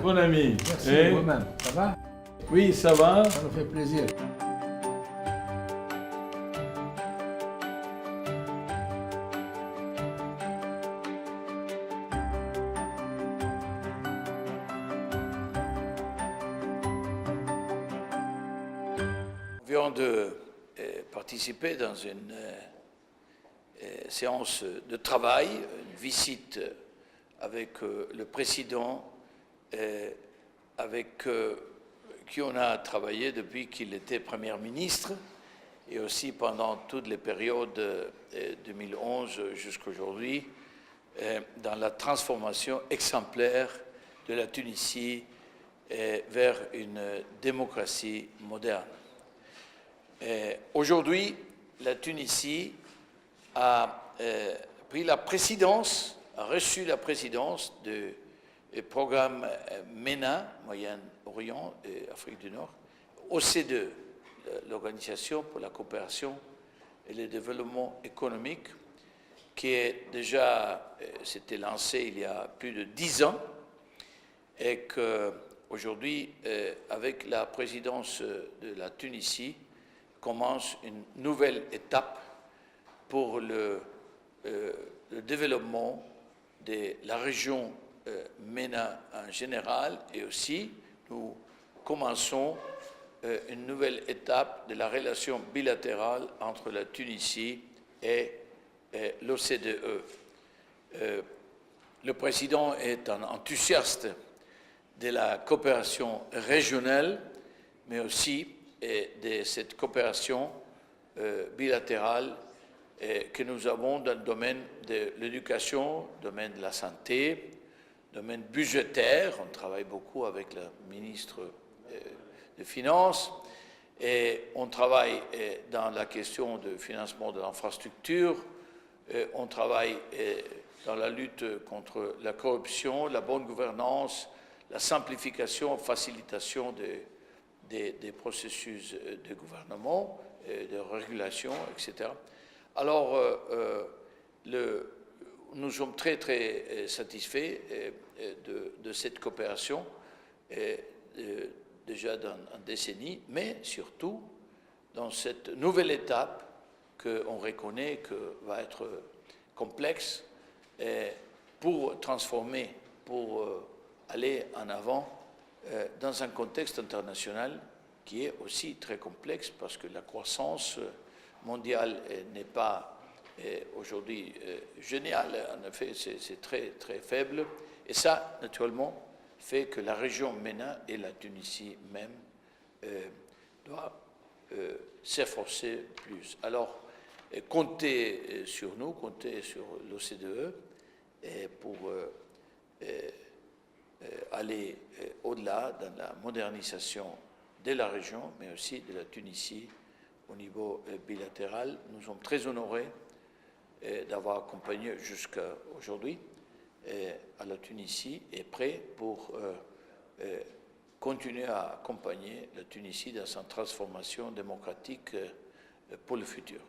Mon ami. Merci, vous-même. Ça va? Oui, ça va. Ça nous fait plaisir. Nous venons de participer dans une séance de travail, une visite avec le président, avec qui on a travaillé depuis qu'il était Premier ministre et aussi pendant toutes les périodes 2011 jusqu'à aujourd'hui, dans la transformation exemplaire de la Tunisie vers une démocratie moderne. Aujourd'hui, la Tunisie a pris la présidence, a reçu la présidence du programme MENA, Moyen-Orient et Afrique du Nord, OCDE, l'Organisation pour la coopération et le développement économique, qui est déjà, s'était lancé il y a plus de 10 ans, et qu'aujourd'hui, avec la présidence de la Tunisie, commence une nouvelle étape pour le développement de la région MENA en général, et aussi nous commençons une nouvelle étape de la relation bilatérale entre la Tunisie et l'OCDE. Le président est un enthousiaste de la coopération régionale, mais aussi de cette coopération bilatérale que nous avons dans le domaine de l'éducation, le domaine de la santé, le domaine budgétaire. On travaille beaucoup avec le ministre des Finances et on travaille dans la question de financement de l'infrastructure, on travaille dans la lutte contre la corruption, la bonne gouvernance, la simplification, facilitation des processus de gouvernement, de régulation, etc. Alors, nous sommes très, très satisfaits de cette coopération, déjà dans une décennie, mais surtout dans cette nouvelle étape qu'on reconnaît que va être complexe pour transformer, pour aller en avant dans un contexte international qui est aussi très complexe parce que la croissance mondiale n'est pas aujourd'hui géniale. En effet, c'est très, très faible. Et ça, naturellement, fait que la région MENA et la Tunisie même doivent s'efforcer plus. Alors, comptez sur nous, comptez sur l'OCDE pour aller au-delà dans la modernisation de la région, mais aussi de la Tunisie au niveau bilatéral. Nous sommes très honorés d'avoir accompagné jusqu'à aujourd'hui à la Tunisie et prêts pour continuer à accompagner la Tunisie dans sa transformation démocratique pour le futur.